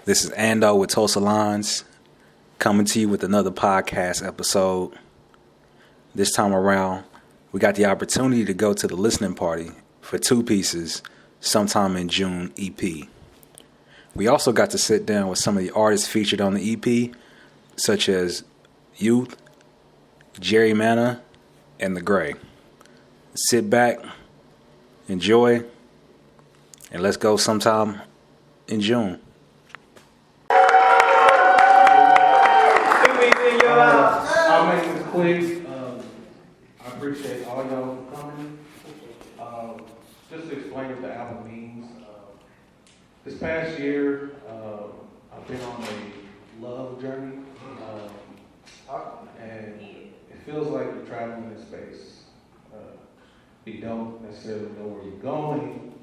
This is Ando with Tulsa Lines, coming to you with another podcast episode. This time around, we got the opportunity to go to the listening party for two pieces sometime in June EP. We also got to sit down with some of the artists featured on the EP, such as Youth, Jarry Manna, and TheGRAE. Sit back, enjoy, and let's go sometime in June. I'll make this quick. I appreciate all y'all for coming. Just to explain what the album means. This past year, I've been on a love journey, and it feels like you're traveling in space. You don't necessarily know where you're going,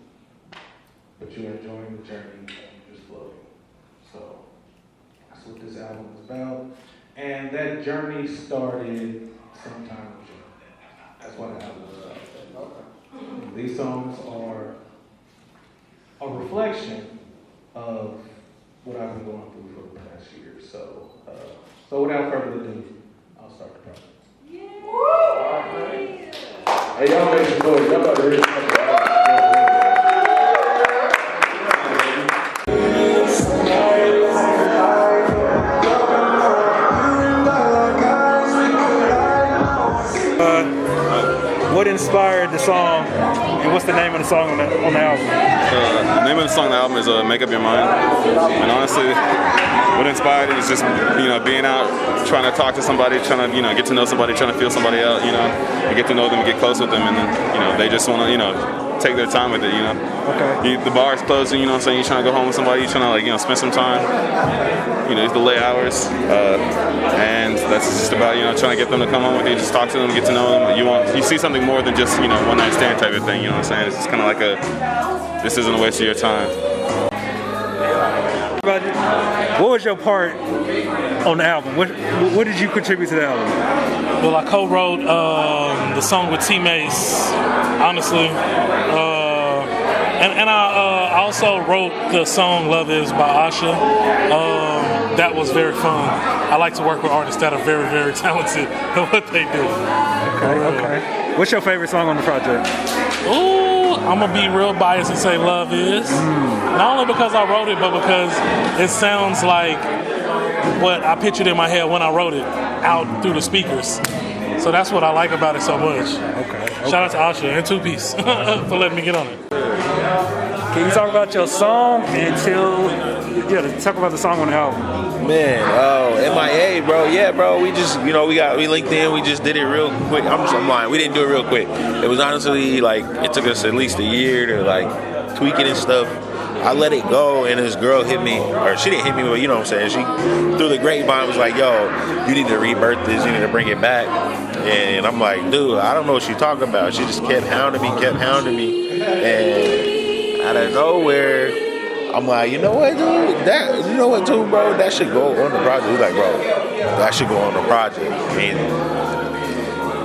but you're enjoying the journey and you're just floating. So that's what this album is about. And that journey started sometime in June. That's what the album is about. These songs are a reflection of what I've been going through for the past year. So without further ado, I'll start the project. Hey, y'all make some noise. Y'all about to hear something. What inspired the song, and what's the name of the song on the album? The name of the song on the album is Make Up Your Mind. And honestly, what inspired it is just, being out, trying to talk to somebody, trying to, get to know somebody, trying to feel somebody out, and get to know them and get close with them. And then, they just want to, take their time with it, Okay. The bar is closing, you're trying to go home with somebody, you're trying to, spend some time, the late hours. And that's just about, trying to get them to come home with you, just talk to them, get to know them. You see something more than just, one night stand type of thing, you know what I'm saying? It's just kind of like this isn't a waste of your time. What was your part on the album? What did you contribute to the album? Well, I co-wrote the song with Peece, honestly. And I also wrote the song Love Is by Asha. That was very fun. I like to work with artists that are very, very talented at what they do. Okay. What's your favorite song on the project? Ooh, I'm going to be real biased and say Love Is. Not only because I wrote it, but because it sounds like what I pictured in my head when I wrote it out through the speakers. So that's what I like about it so much. Okay. Shout out to Asha and Peece for letting me get on it. Can you talk about your song talk about the song on the album? Man, MIA, bro. Yeah, bro. We just, we linked in. We just did it real quick. I'm lying. We didn't do it real quick. It was honestly it took us at least a year to tweak it and stuff. I let it go, and this girl hit me, or she didn't hit me, but you know what I'm saying. She, through the grapevine, was like, yo, you need to rebirth this, you need to bring it back. And I'm like, dude, I don't know what she's talking about. She just kept hounding me. And out of nowhere, I'm like, you know what, dude? Too, bro? That should go on the project. He's like, bro, that should go on the project. And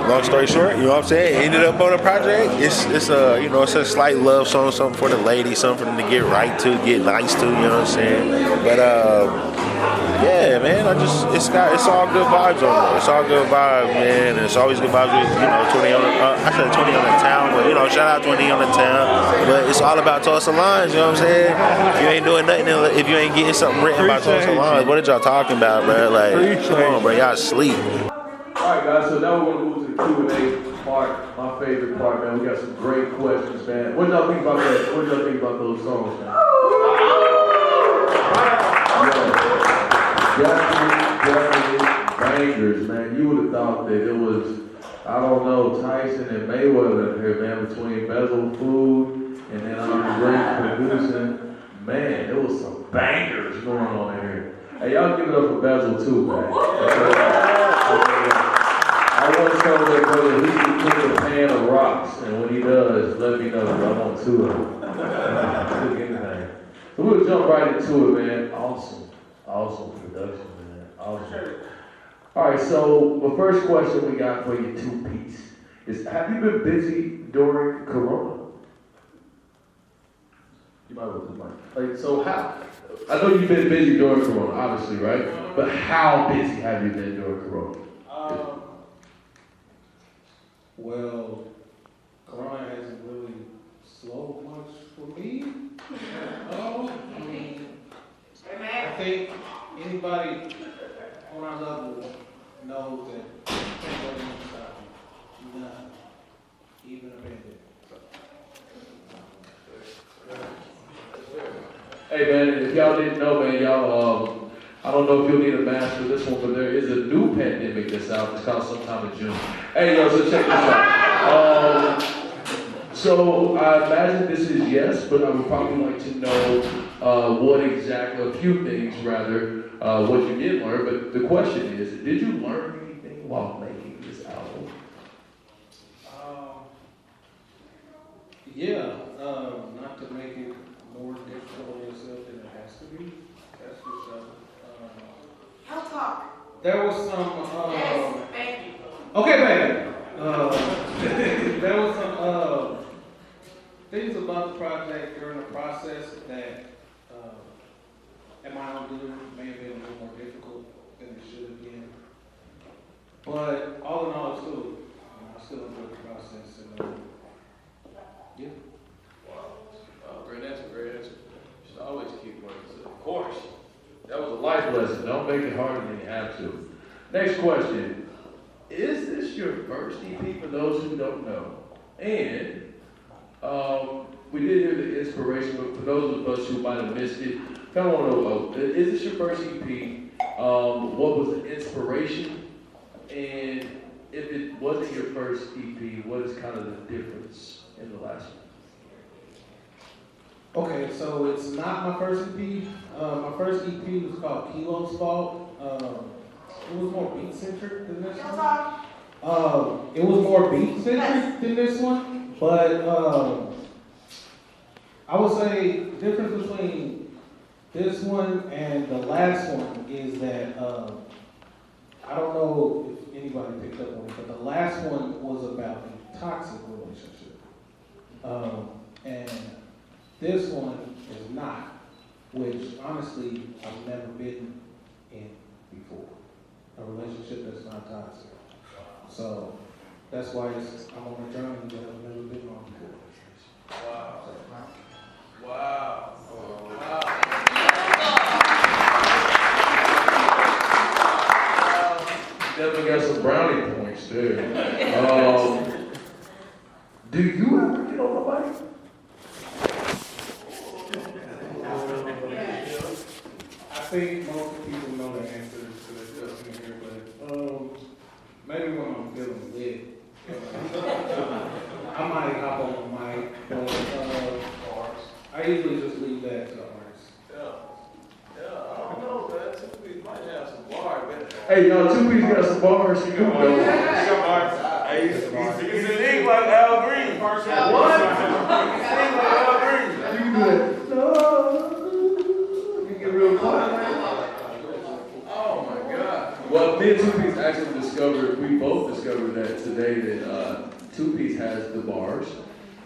long story short, you know what I'm saying? It ended up on the project. It's a slight love song, something for the ladies, something for them to get right to, get nice to, you know what I'm saying? But yeah, man, it's all good vibes on there. It's all good vibes, man. And it's always good vibes with, 20 on the town, but shout out 20 on the town. But it's all about Tulsa Lines, you know what I'm saying? If you ain't doing nothing, if you ain't getting something written about Tulsa Lines, what did y'all talking about, bro? Like, come on, bro, y'all asleep. All right, guys, so now we're going to move to the Q&A part, my favorite part, man. We got some great questions, man. What y'all think about that? What y'all think about those songs, man? Definitely bangers, man. You would have thought that it was, I don't know, Tyson and Mayweather here, man, between Bezel Food and then GRAE producing. Man, there was some bangers going on in here. Hey, y'all give it up for Bezel too, man. I want to tell that brother he can cook a pan of rocks, and when he does, let me know, because I want two of them. Cook anything. So we'll jump right into it, man. Awesome production, man. Awesome. All right, so the first question we got for you, Peece, is have you been busy during Corona? You might want to mic. So I know you've been busy during Corona, obviously, right? But how busy have you been during Corona? Well, Corona hasn't really slowed much for me. I think anybody on our level knows that you can't let anyone stop you. Nothing. Even a pandemic. Hey man, if y'all didn't know, man, y'all, I don't know if you'll need a mask for this one, but there is a new pandemic that's out. It's called sometime in June. Hey, yo, so check this out. So I imagine this is yes, but I would probably like to know what exactly, a few things rather, what you did learn. But the question is, did you learn anything while making this album? Yeah, not to make it more difficult on yourself than it has to be. That's for sure. I'll talk. There was some. Yes, thank you. Okay, baby. There was some things about the project during the process that, in my own view, may have been a little more difficult than it should have been. But all in all, I still enjoyed the process. And, yeah. Wow. Great answer, great answer. You should always keep working. Of course. That was a life lesson. Don't make it harder than you have to. Next question. Is this your first EP for those who don't know? And we did hear the inspiration, but for those of us who might have missed it, come on over. Is this your first EP? What was the inspiration? And if it wasn't your first EP, what is kind of the difference in the last one? Okay, so it's not my first EP. My first EP was called Kilo's Fault. It was more beat-centric than this one. It was more beat-centric than this one, but I would say the difference between this one and the last one is that I don't know if anybody picked up on it, but the last one was about a toxic relationship. And this one is not, which honestly I've never been in before. A relationship that's not toxic. So that's why I'm on a journey that I've never been on before. Wow. So, Wow. Wow. Definitely got some brownie points there. Do you ever get on the mic? I think most people know the answer to this question here, but maybe when I'm feeling lit, I might hop on the mic, but I usually just leave that to the artists. Yeah, I don't know, man. Two-Piece might have some bars, man. Hey, yo, Two-Piece got some bars. You know. Hey, you sing like Al Green. What? You sing like Al Green. You can do that. No. You get real quiet. Oh my God. Well, me and Two-Piece actually we both discovered that today that Two-Piece has the bars,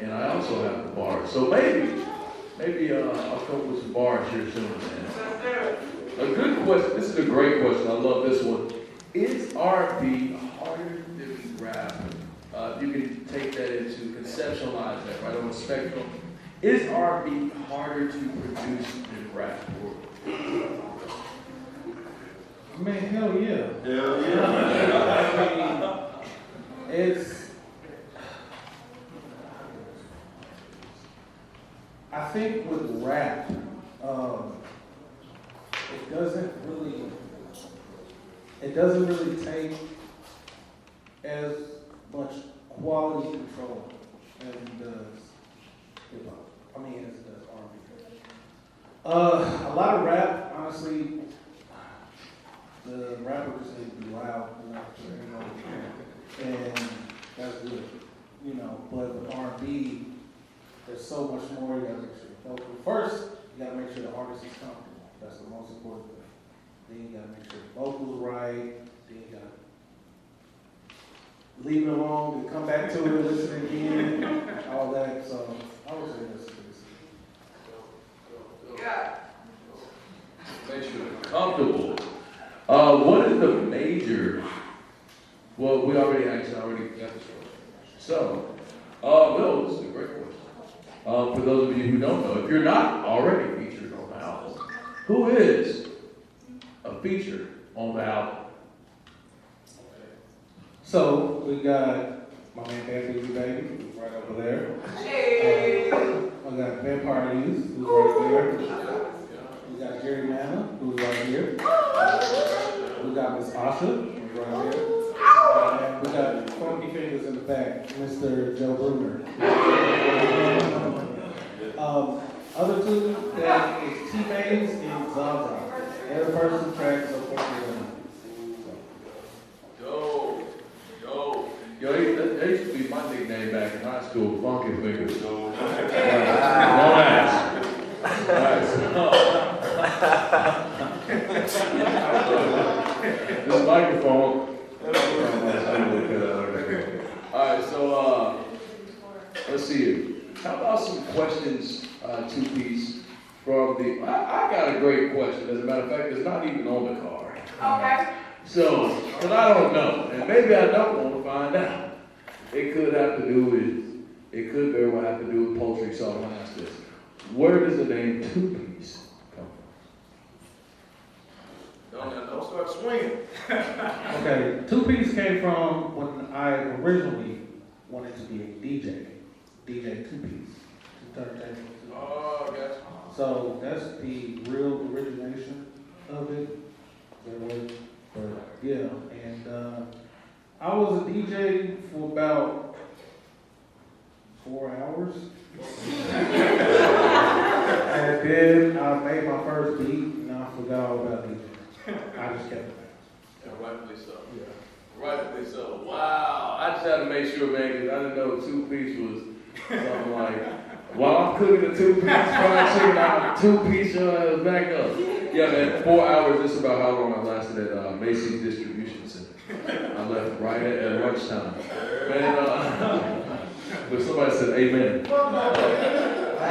and I also have the bars. So maybe I'll come up with some bars here soon, man. A good question. This is a great question. I love this one. Is R&B harder than rap? You can take that into conceptualize that right on the spectrum. Is R&B harder to produce than rap? Man, hell yeah. Hell yeah. I think with rap, it doesn't really take as much quality control as it does hip hop. As it does R&B. A lot of rap, honestly, the rapper just needs to be loud, and that's good, But with R&B, there's so much more. You gotta make sure you're vocal. First, you gotta make sure the artist is comfortable. That's the most important thing. Then you gotta make sure the vocals right. Then you gotta leave it alone and come back to it, listen again, all that. So I would say this. Yeah. comfortable. What is the major? Well, we already got this question. So, well, this is a great question. For those of you who don't know, if you're not already featured on the album, who is a feature on the album? So we got my man Bad Busy Baby, who's right over there. I got Vampire Youth, who's right there. We got Jarry Manna, who's right here. We got Miss Asha, who's right here. And we got Funky Fingers in the back, Mr. Joe Bruner. Other two, that is T-Bags and Zaza. They're the first two tracks of Funky Fingers. Yo, that used to be my nickname back in high school, Funky Fingers. Don't ask. This microphone. Alright, so let's see here. How about some questions, two piece from the. I got a great question. As a matter of fact, it's not even on the card. Okay. So, because I don't know, and maybe I don't want to find out. It could very well have to do with poultry, so I want to ask this. Where does the name Two Piece come from? Don't start swinging. Okay, Two Piece came from when I originally wanted to be a DJ Two Piece. Turntable. Oh, gotcha. So that's the real origination of it. But yeah, and I was a DJ for about 4 hours. And then I made my first beat and I forgot all about DJing. I just kept it. Yeah, rightfully so. Yeah. Rightfully so. Wow. I just had to make sure, man, because I didn't know Two Piece was something like, while I'm cooking the Two Piece fried chicken, I'm Two Piece back up. Yeah, man, 4 hours, this is about how long I lasted at Macy's Distribution Center. I left right at lunchtime. Man, but somebody said amen.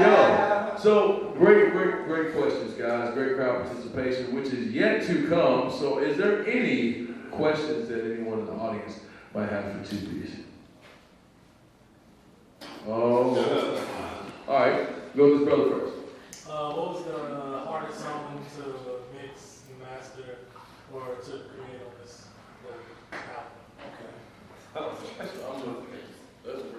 Yo, so great questions, guys. Great crowd participation, which is yet to come. So is there any questions that anyone in the audience might have for Two Piece? Oh, all right. Go with this brother first. What was the hardest song to mix and master or to create on this album?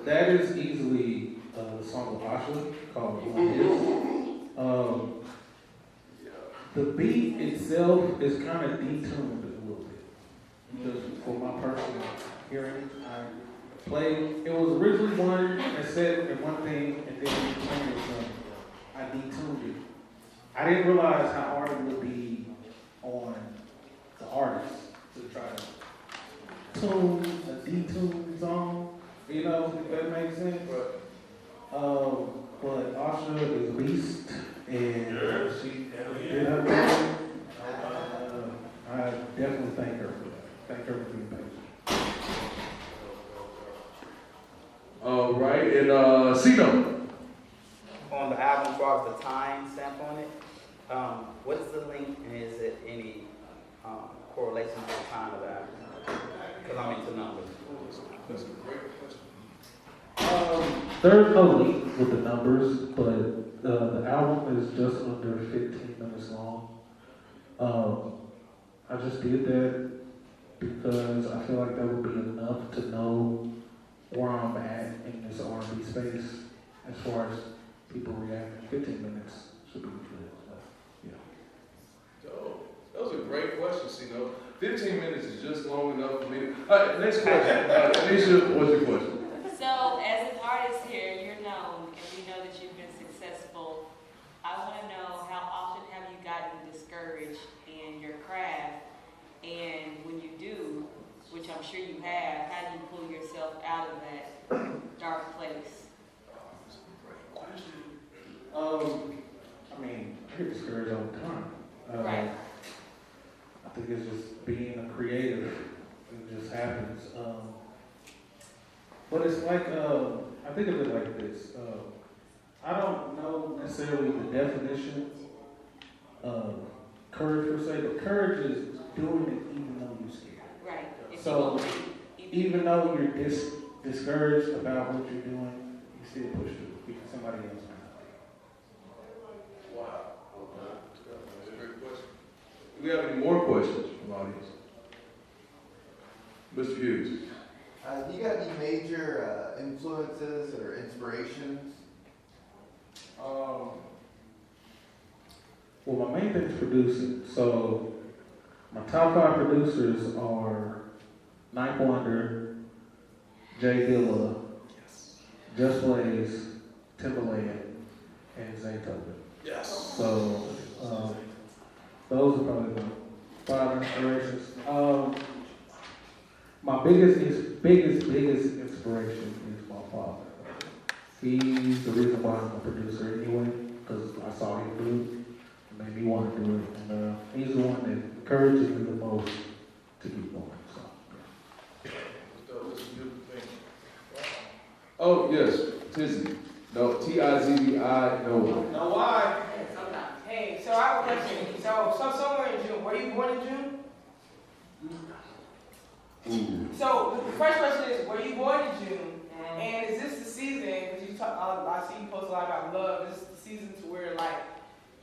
That is easily the song of Asha called One Hit. The beat itself is kind of detuned a little bit. Just for my personal hearing, I played. It was originally one that said one thing, and then it changed something. I detuned it. I didn't realize how hard it would be on the artist to try to tune a detuned song. You know, if that makes sense. But Asha is a beast, and she did her thing. I definitely thank her for that. Thank her for being patient. All right, and Cino. On the album, as far as the time stamp on it, what is the link, and is it any correlation to the time of the album? Because I'm into numbers. That's a great question. There's no link with the numbers, but the album is just under 15 minutes long. I just did that because I feel like that would be enough to know where I'm at in this R&B space as far as people reacting. 15 minutes should be good. Yeah. That was a great question, Cino. 15 minutes is just long enough for me. All right, next question. Anisha, what's your question? So, as an artist here, you're known, and we know that you've been successful. I want to know, how often have you gotten discouraged in your craft? And when you do, which I'm sure you have, how do you pull yourself out of that dark place? I mean, I get discouraged all the time. Right. I think it's just being a creative. It just happens. But it's like, I think of it like this. I don't know necessarily the definition of courage per se, but courage is doing it even though you're scared. Right. If So you even though you're discouraged about what you're doing, you still push through because somebody else might not. Wow. That's a great question. Do we have any more questions from the audience? Mr. Hughes. Do you got any major influences or inspirations? Well, my main thing is producing. So my top 5 producers are Ninth Wonder, Jay Dilla, Just Blaze, Timbaland, and Zaytoven. Yes. So those are probably the 5 inspirations. My biggest inspiration is my father. He's the reason why I'm a producer anyway, because I saw him do it, made me want to do it, and he's the one that encourages me the most to keep going. So, Oh, yes, Tizzy. No, Tizzi, no one. No why? Hey, so I have a question. So somewhere in June, were you born in June? Ooh. So the first question is, were you born in June? And is this the season, because you talk, I see you post a lot about love, is this the season to where like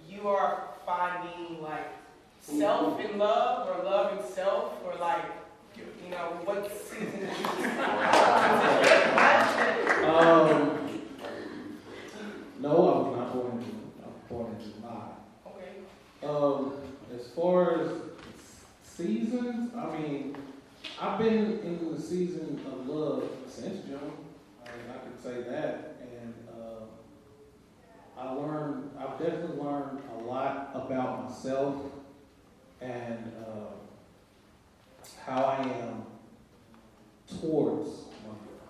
you are finding like self in love or love in self, or like, you know, what season is No, I was not born in June. I was born in July. Okay. As far as seasons, I mean, I've been in the season of love since June. I mean, I could say that, and I've definitely learned a lot about myself and how I am towards my girl.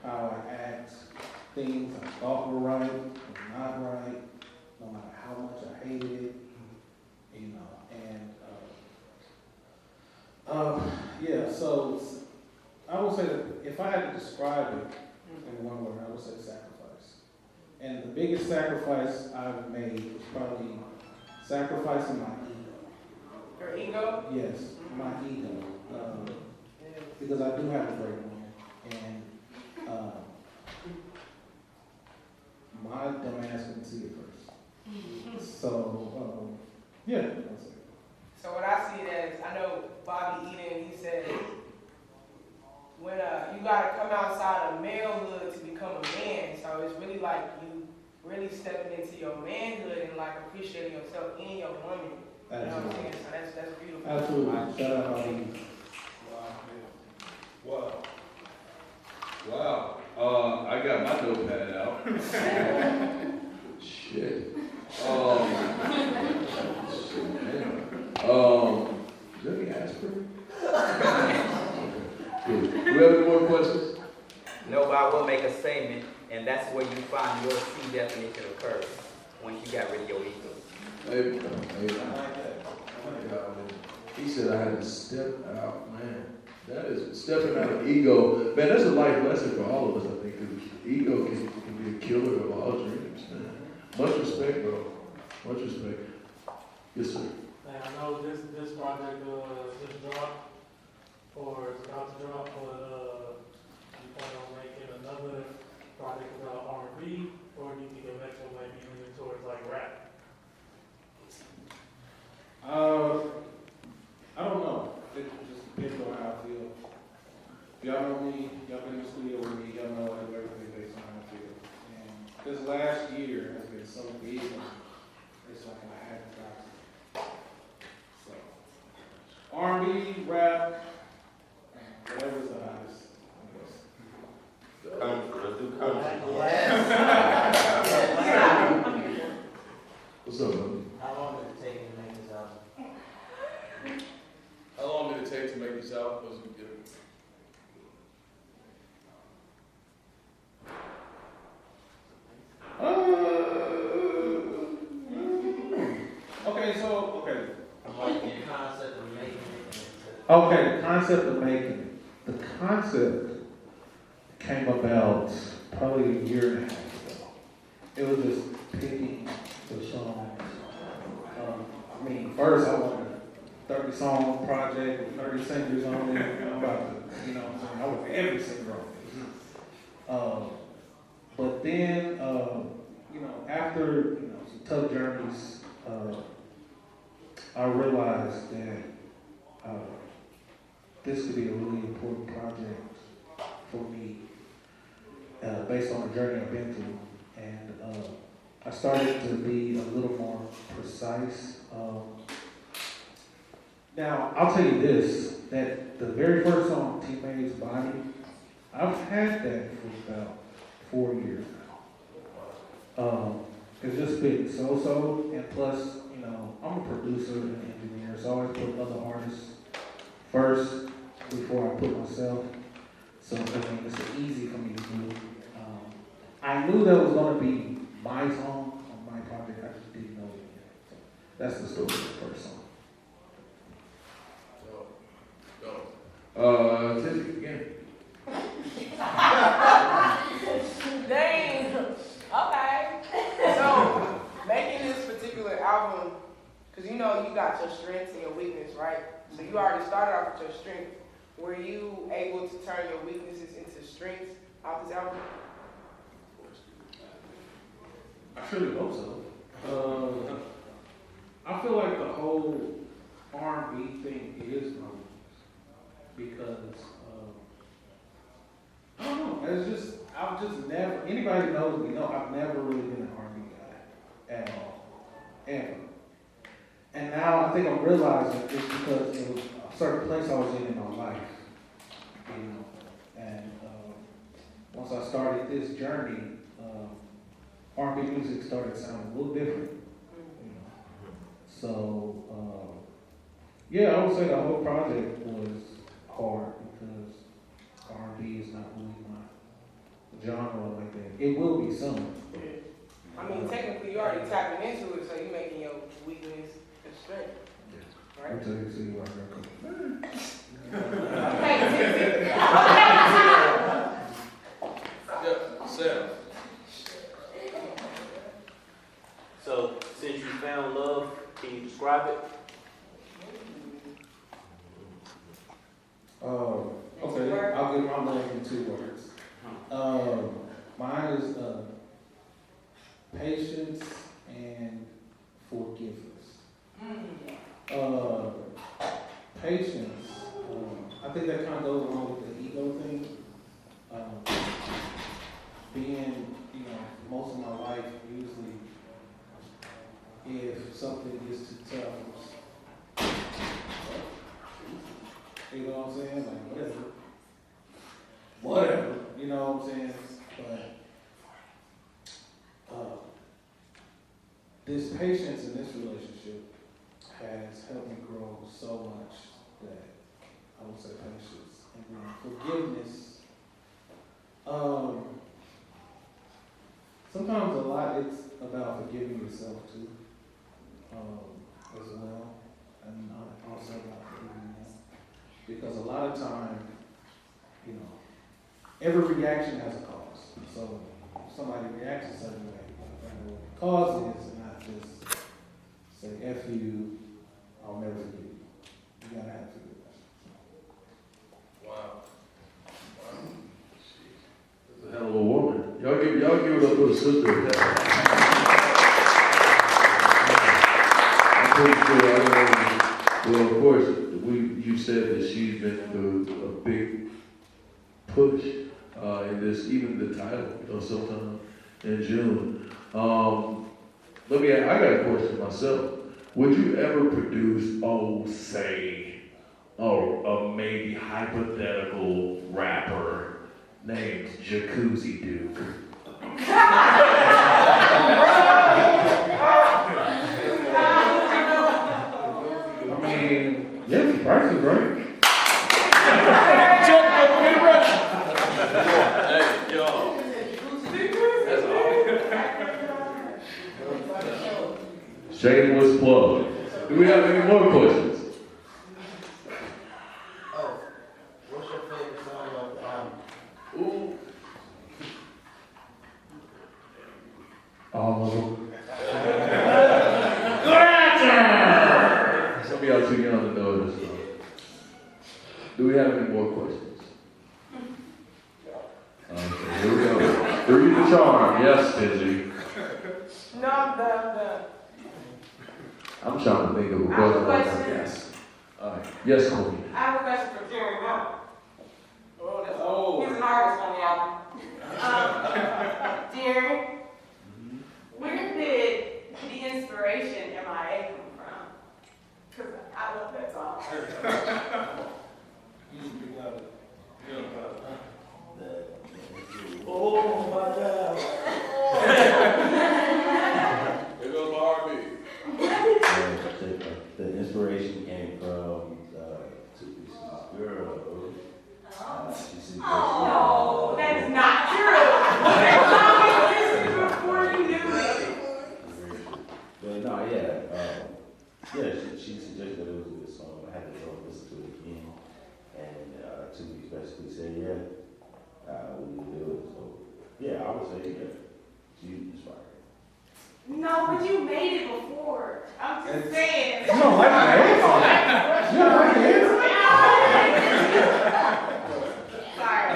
How I act, things I thought were right, were not right, no matter how much I hated it, you know, and yeah, so I would say that if I had to describe it in one word, I would say sacrifice. And the biggest sacrifice I've made was probably sacrificing my ego. Your ego? Yes, my ego. Because I do have a great woman, and my dumb ass couldn't see it first. So, yeah, that's it. So what I see it as, I know Bobby Eden, he said, when you gotta come outside of malehood to become a man. So it's really like you really stepping into your manhood and like appreciating yourself in your woman. You know what I'm saying? So that's beautiful. Absolutely. Shout out Bobby. Wow. I got my notepad out. Shit. Let me ask her. Do we have any more questions? No, but I will make a statement, and that's where you find your true definition of courage, once you got rid of your ego. Hey, I like that. He said I had to step out, man. That is stepping out of ego. Man, that's a life lesson for all of us, I think, because ego can be a killer of all dreams, man. Much respect, bro. Much respect. Yes, sir. And I know this project just dropped, or it's about to drop, but you plan on making another project about R&B, or do you think eventually might be leaning towards like rap? I don't know. It just depends on how I feel. If y'all know me, y'all been in the studio with me, y'all know I do everything based on how I feel. And this last year has been so big, it's like I had to drop it. So, R&B, rap, whatever's the hottest, What's up, buddy? How long did it take to make this album? How long did it take to make this album? Okay, the concept of making it. The concept came about probably a year and a half ago. It was just picking the songs. I mean, first I wanted a 30-song project with 30 singers on it. And I'm about to, you know what I'm saying? I want every singer on it. But then, you know, after, you know, some tough journeys, I realized that this could be a really important project for me based on the journey I've been through. And I started to be a little more precise. Now, I'll tell you this, that the very first song, Teammates Body, I've had that for about 4 years now. It's just been so, and plus, you know, I'm a producer and engineer, so I always put other artists first before I put myself. So, I mean, it's easy for me to do. I knew that was going to be my song on my project, I just didn't know it yet. So that's the story of the first song. Tiffany, again. Dang. Okay. So, making this particular album, because you know you got your strengths and your weakness, right? So you already started off with your strength. Were you able to turn your weaknesses into strengths off this album? I surely hope so. I feel like the whole R&B thing is my weakness because I don't know. It's just I've just never. Anybody knows me know I've never really been an R&B guy at all, ever. And now I think I'm realizing it's because it was a certain place I was in my life, you know. And once I started this journey, R&B music started sounding a little different, you know. So yeah, I would say the whole project was hard because R&B is not really my genre like that. It will be some. I mean, technically, you already tapping into it, so you're making your weakness a strength, right? I'll tell you, see you right Yeah, Sam. So, since you found love, can you describe it? Okay, I'll give my love in 2 words. Mine is patience and forgiveness. Patience, I think that kind of goes along with the ego thing. Being, you know, most of my life, usually, if something gets too tough, you know what I'm saying? Like, whatever, you know what I'm saying? But this patience in this relationship has helped me grow so much that I would say patience. And then forgiveness, sometimes a lot it's about forgiving yourself too, as well. And also about forgiving them. Because a lot of time, you know, every reaction has a cause. So if somebody reacts a certain way, you know what the cause is, and not just say, F you, I'll never forgive you. You gotta have forgiveness. Wow. That's a hell of a woman. Y'all give it up for the sister of that. I'm pretty sure I know. Well, of course, you said that she's been through a big push in this, even the title, you know, sometime in June. I got a question myself. Would you ever produce, a maybe hypothetical rapper named Jacuzzi Duke? I mean, yeah, the price is right. Hey, yo. That's all. Shameless plug. Do we have any more questions? Oh, what's your favorite song of the album? Ooh. All of them. Good answer! Maybe y'all too young to know this song. Do we have any more questions? Okay, here we go. Three the charm. Yes, Tizzy. No, I'm done. I'm trying to think of a question. Yes. All right. Yes, Queen. I have a question for Jarry Manna. He's an artist on the album. Jarry, where did the inspiration MIA come from? Because I love that song. Oh my God. It goes my R&B. The inspiration came from Two Pieces girl. Oh, no, that's not true. Before you knew it. But no, yeah. She suggested that it was a good song. I had to go and listen to it again. And Two Pieces basically said, yeah, we need to do it. So, yeah, I would say, yeah, she inspired. No, but you made it before. I'm just saying. You don't like the answer. You don't like the answer. Sorry.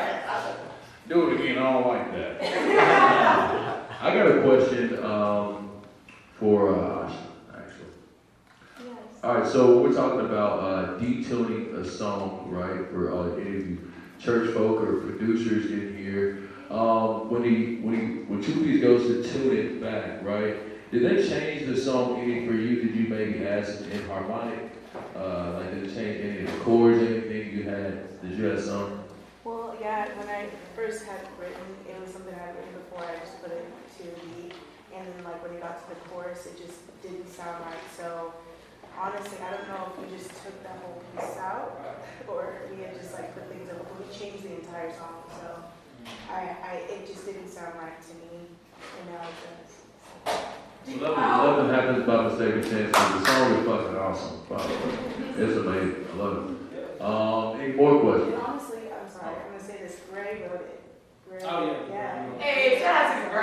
Do it again. I don't like that. I got a question for Asha, actually. Yes. All right, so we're talking about detuning a song, right? For any of you church folk or producers in here. When Two Piece goes to tune it back, right? Did they change the song any for you? Did you maybe add some in harmonic? Like did it change any of the chords, anything you had? Did you have some? Well, yeah, when I first had written, it was something I had written before, I just put it to a beat, and then like when it got to the chorus, it just didn't sound right, so honestly, I don't know if we just took that whole piece out, or we had just like put things over, but we changed the entire song, so it just didn't sound right to me, and now it does. Love happens by mistake chance. The song is fucking awesome, by the way. It's amazing. I love it. Any more questions? And honestly, I'm sorry, I'm gonna say this, GRAE wrote it. GRAE, Oh, yeah. Hey, shout out to TheGRAE.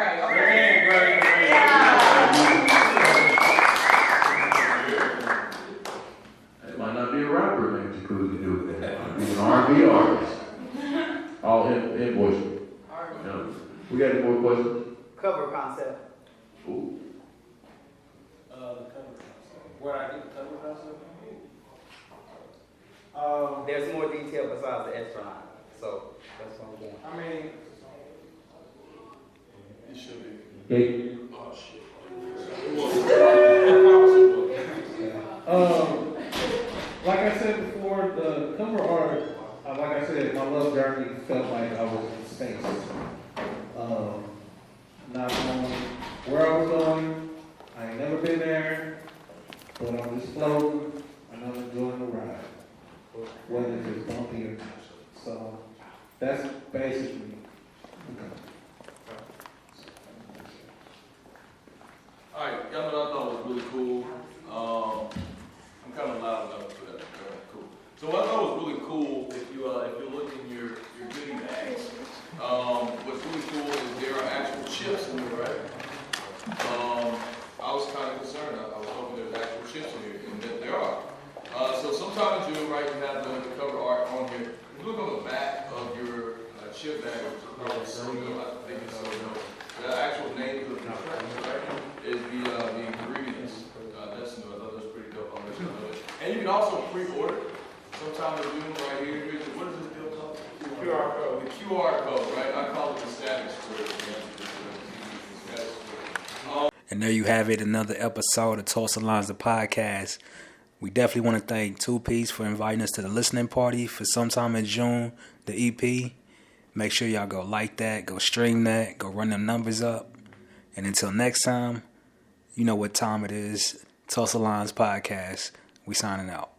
It might not be a rapper named Jacuzzi can do it. It might be an R&B artist. All invoicing. Yeah. We got any more questions? Cover concept. Ooh. The cover concept. Where I get the cover concept? There's more detail besides the astronaut, so that's what I'm doing. I mean, it should be. Hey. Oh shit. Like I said before, the cover art, like I said, my love journey felt like I was in space. Not knowing where I was going, I ain't never been there, but I'm just floating and I'm enjoying the ride, whether it's bumpy or not. So that's basically. Alright, y'all know what I thought was really cool. I'm kind of loud enough for that. Cool. So what I thought was really cool, if you look in your goodie bags, what's really cool is there are actual chips in there, right? I was kind of concerned. I was hoping there's actual chips in here, and there are. So sometimes you have the cover art on here. If you look on the back of your chip bag, which is probably I think it's the actual name of the contract, right? Is the ingredients. That's new. I thought that was pretty dope. And you can also pre-order. Sometimes they do them right here. What is this deal called? The QR code. The QR code, right? I call it the status code. And there you have it, another episode of Tulsa Lines Podcast. We definitely want to thank Two Piece for inviting us to the listening party for sometime in June, the EP. Make sure y'all go like that, go stream that, go run them numbers up. And until next time, you know what time it is. Tulsa Lines Podcast. We signing out.